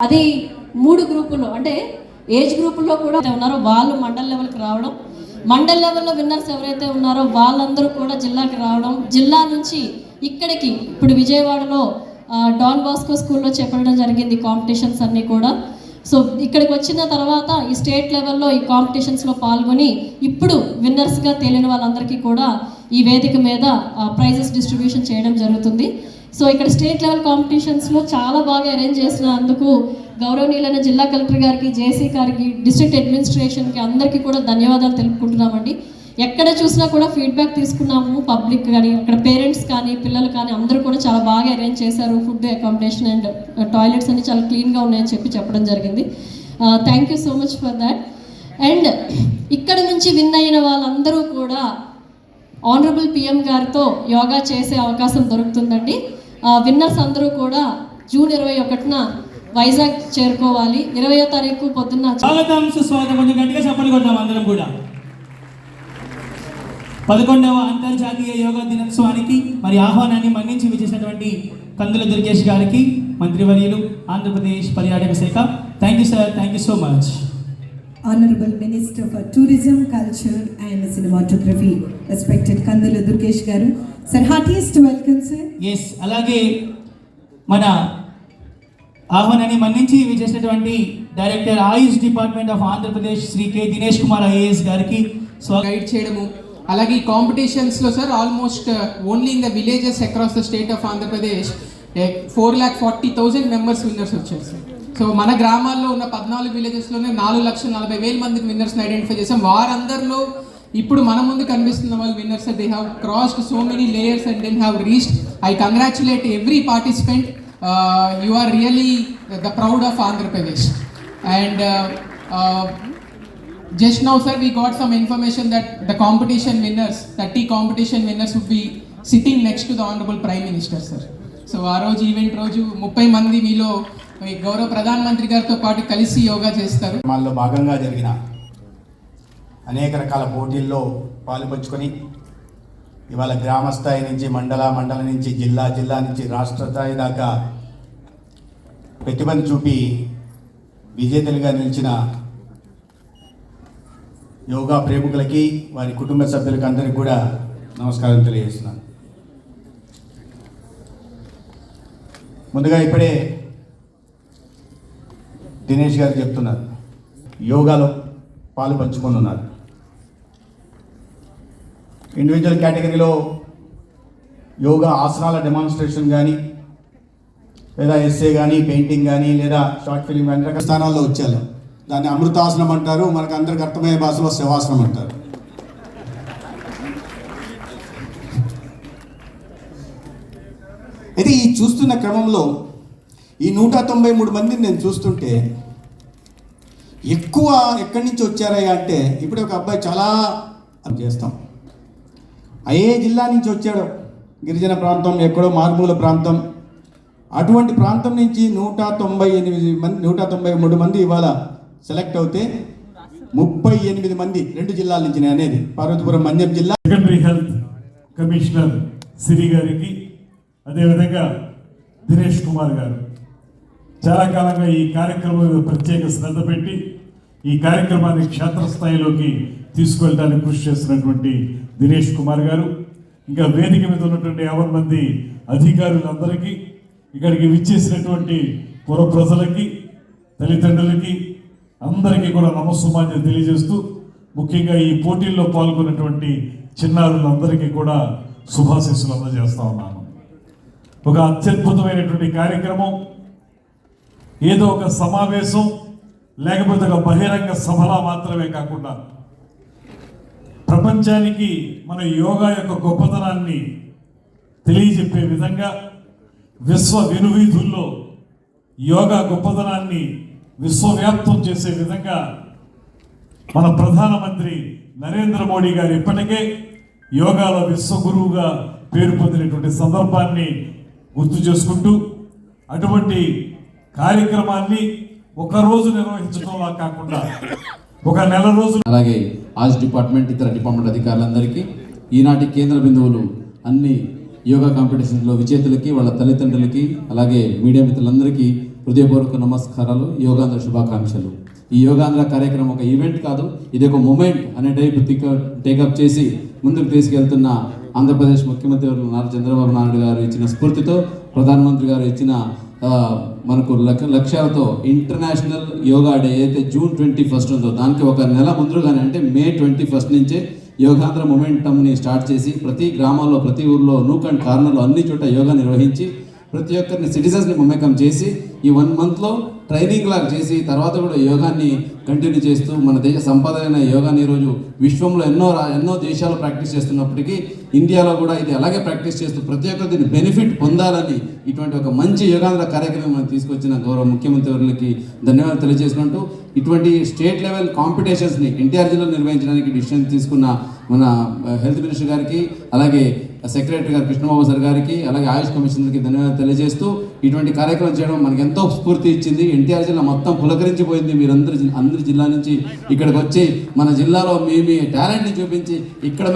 అది 3 గ్రూపుల్లో అంటే ఏజ్ గ్రూపుల్లో కూడా ఉన్నారో వాళ్ళు మండల్ లెవెల్కి రావడం, మండల్ లెవెల్లో విన్నర్స్ ఎవరైతే ఉన్నారో వాళ్ళందరూ కూడా జిల్లాకి రావడం, జిల్లా నుంచి ఇక్కడికి ఇప్పుడు విజయవాడలో డాన్ బాస్కో స్కూల్లో చేపట్టడం జరిగింది కాంపిటీషన్స్ అన్నీ కూడా. సో ఇక్కడికి వచ్చిన తర్వాత ఈ స్టేట్ లెవెల్లో ఈ కాంపిటీషన్స్లో పాల్గొని ఇప్పుడు విన్నర్స్గా తేలిన వాళ్ళందరికీ కూడా ఈ వేదిక మీద ప్రైజెస్ డిస్ట్రిబ్యూషన్ చేయడం జరుగుతుంది. సో ఇక్కడ స్టేట్ లెవెల్ కాంపిటీషన్స్లో చాలా బాగా అరేంజ్ చేసినందుకు గౌరవనీయులైన జిల్లా కలెక్టర్ గారికి, జేసీ గారికి, డిస్ట్రిక్ట్ అడ్మినిస్ట్రేషన్కి అందరికీ కూడా ధన్యవాదాలు తెలుపుకుంటున్నామండి. ఎక్కడ చూసినా కూడా ఫీడ్బ్యాక్ తీసుకున్నాము, పబ్లిక్ కానీ అక్కడ పేరెంట్స్ కానీ పిల్లలు కానీ అందరూ కూడా చాలా బాగా అరేంజ్ చేశారు. ఫుడ్, అకామిడేషన్ అండ్ టాయిలెట్స్ అన్ని చాలా క్లీన్గా ఉన్నాయని చెప్పడం జరిగింది. Thank you so much for that. And ఇక్కడ నుంచి విన్ అయిన వాళ్ళందరూ కూడా ఆనరబుల్ పిఎం గారితో యోగా చేసే అవకాశం దొరుకుతుందండి. విన్నర్స్ అందరూ కూడా జూన్ 21న వైజాగ్ చేరుకోవాలి. 20వ తారీఖు పొద్దున్న స్వాగతం సుస్వాగతం కొంచెం గట్టిగా చెప్పలు కొడదాం అందరం కూడా. 11వ అంతర్జాతీయ యోగా దినోత్సవానికి మరి ఆహ్వానాన్ని మన్నించి విచ్చేసినటువంటి కందుల దుర్గేష్ గారికి, మంత్రివర్యులు, ఆంధ్రప్రదేశ్ పర్యాటక శాఖ, thank you sir, thank you so much. Honorable Minister for Tourism, Culture and Cinematography, respected Kandula Durgesh Garu. Sir, heartiest welcome, sir. Yes, అలాగే మన ఆహ్వానాన్ని మన్నించి విచ్చేసినటువంటి director AYUSH department of Andhra Pradesh Shri K Dinesh Kumar IAS గారికి గైడ్ చేయడము. అలాగే ఈ కాంపిటీషన్స్లో sir almost only in the villages across the state of Andhra Pradesh 4,40,000 members winners వచ్చారు సార్. సో మన గ్రామాల్లో ఉన్న 14 విలేజెస్లోనే 4,40,000 మందికి విన్నర్స్ని ఐడెంటిఫై చేసాం. వారందరిలో ఇప్పుడు మన ముందు కనిపిస్తున్న వాళ్ళు winners. They have crossed so many layers and then have reached. I congratulate every participant. You are really the proud of Andhra Pradesh. And just now sir, we got some information that the competition winners, 30 competition winners would be sitting next to the Honorable Prime Minister sir. So ఆ రోజు event రోజు 30 మంది మీలో గౌరవ ప్రధానమంత్రి గారితో పాటు కలిసి యోగా చేస్తారు. మనలో భాగంగా జరిగిన అనేక రకాల పోటీల్లో పాలుపంచుకొని ఇవాళ గ్రామ స్థాయి నుంచి మండలం నుంచి జిల్లా నుంచి రాష్ట్ర స్థాయి దాకా ప్రతిభను చూపి విజేతలుగా నిలిచిన యోగా ప్రేమికులకి, వారి కుటుంబ సభ్యులకి అందరికీ కూడా నమస్కారం తెలియజేస్తున్నాను. ముందుగా ఇప్పుడే దినేష్ గారు చెప్తున్నారు, యోగాలో పాలు పంచుకొని ఉన్నారు. ఇండివిజువల్ కేటగిరీలో యోగా ఆసనాల డెమాన్స్ట్రేషన్ కానీ, లేదా ఎస్సే కానీ, పెయింటింగ్ కానీ, లేదా షార్ట్ ఫిలిం కానీ రకరకాల స్థానాల్లో వచ్చారు. దాన్ని అమృతాసనం అంటారు, మనకు అందరికి అర్థమయ్యే భాషలో శవాసనం అంటారు. అయితే ఈ చూస్తున్న క్రమంలో ఈ 193 మందిని నేను చూస్తుంటే ఎక్కువ ఎక్కడి నుంచి వచ్చారయ్యా అంటే, ఇప్పుడు ఒక అబ్బాయి చాలా చేస్తాం, అయ్యే జిల్లా నుంచి వచ్చాడు, గిరిజన ప్రాంతం, ఎక్కడో మారుమూల ప్రాంతం, అటువంటి ప్రాంతం నుంచి 193 మంది ఇవాళ సెలెక్ట్ అవుతే 38 మంది 2 జిల్లాల నుంచి అనేది పార్వతీపురం, మన్యం జిల్లా. సెకండరీ హెల్త్ కమిషనర్ సిరి గారికి, అదేవిధంగా దినేష్ కుమార్ గారు చాలా కాలంగా ఈ కార్యక్రమం మీద ప్రత్యేక శ్రద్ధ పెట్టి ఈ కార్యక్రమాన్ని క్షేత్రస్థాయిలోకి తీసుకెళ్ళడానికి కృషి చేస్తున్నటువంటి దినేష్ కుమార్ గారు, ఇంకా వేదిక మీద ఉన్నటువంటి 50 మంది అధికారులందరికీ, ఇక్కడికి విచ్చేసినటువంటి పుర ప్రజలకి, తల్లిదండ్రులకి అందరికీ కూడా నమస్సుమాన్యం తెలియజేస్తూ, ముఖ్యంగా ఈ పోటీల్లో పాల్గొన్నటువంటి చిన్నారులందరికీ కూడా శుభాశీస్సులు అందజేస్తా ఉన్నాను. ఒక అత్యద్భుతమైనటువంటి కార్యక్రమం, ఏదో ఒక సమావేశం లేకపోతే ఒక బహిరంగ సభలా మాత్రమే కాకుండా ప్రపంచానికి మన యోగా యొక్క గొప్పతనాన్ని తెలియజెప్పే విధంగా, విశ్వ వినువీధుల్లో యోగా గొప్పతనాన్ని విశ్వవ్యాప్తం చేసే విధంగా మన ప్రధానమంత్రి నరేంద్ర మోడీ గారు ఇప్పటికే యోగాలో విశ్వగురువుగా పేరు పొందినటువంటి సందర్భాన్ని గుర్తు చేసుకుంటూ, అటువంటి కార్యక్రమాన్ని ఒకరోజు నిర్వహించడంలా కాకుండా ఒక నెల రోజులు, అలాగే ఆయుష్ డిపార్ట్మెంట్, ఇతర డిపార్ట్మెంట్ అధికారులందరికీ, ఈనాటి కేంద్ర బిందువులు అన్ని యోగా కాంపిటీషన్లో విజేతలకి, వాళ్ళ తల్లిదండ్రులకి, అలాగే మీడియా మిత్రులందరికీ హృదయపూర్వక నమస్కారాలు, యోగాంధ్ర శుభాకాంక్షలు. ఈ యోగాంధ్ర కార్యక్రమం ఒక ఈవెంట్ కాదు, ఇది ఒక మూమెంట్ అనే టైప్ టేకప్ చేసి ముందుకు తీసుకెళ్తున్న ఆంధ్రప్రదేశ్ ముఖ్యమంత్రి నారా చంద్రబాబు నాయుడు గారు ఇచ్చిన స్ఫూర్తితో, ప్రధానమంత్రి గారు ఇచ్చిన మనకు లక్ష్యాలతో ఇంటర్నేషనల్ యోగా డే అయితే జూన్ 21 ఉందో దానికి ఒక నెల ముందుగానే అంటే మే 21 నుంచే యోగాంధ్ర మొమెంటమ్ని స్టార్ట్ చేసి ప్రతి గ్రామాల్లో, ప్రతి ఊర్లో, నూక్ అండ్ కార్నర్లో అన్ని చోట యోగా నిర్వహించి ప్రతి ఒక్కరిని సిటిజన్స్ని మమేకం చేసి ఈ 1 మంత్లో ట్రైనింగ్ లాగా చేసి తర్వాత కూడా యోగాన్ని కంటిన్యూ చేస్తూ మన దేశ సంపద అయిన యోగాని ఈరోజు విశ్వంలో ఎన్నో దేశాలు ప్రాక్టీస్ చేస్తున్నప్పటికీ ఇండియాలో కూడా ఇది అలాగే ప్రాక్టీస్ చేస్తూ ప్రతి ఒక్కరు దీన్ని బెనిఫిట్ పొందాలని ఇటువంటి ఒక మంచి యోగాంధ్ర కార్యక్రమం మనం తీసుకొచ్చిన గౌరవ ముఖ్యమంత్రి వారికి ధన్యవాదాలు తెలియజేసుకుంటూ ఇటువంటి స్టేట్ లెవెల్ కాంపిటీషన్స్ని ఎన్టీఆర్ జిల్లాలో నిర్వహించడానికి డిసిషన్ తీసుకున్న మన హెల్త్ మినిస్టర్ గారికి, అలాగే సెక్రటరీ గారు కృష్ణబాబు సార్ గారికి, అలాగే ఆయుష్ కమిషనర్కి ధన్యవాదాలు తెలియజేస్తూ ఇటువంటి కార్యక్రమం చేయడం మనకు ఎంతో స్ఫూర్తి ఇచ్చింది. ఎన్టీఆర్ జిల్లా మొత్తం పులకరించిపోయింది. మీరందరూ అందరి జిల్లా నుంచి ఇక్కడికి వచ్చి మన జిల్లాలో మీ టాలెంట్ని చూపించి ఇక్కడ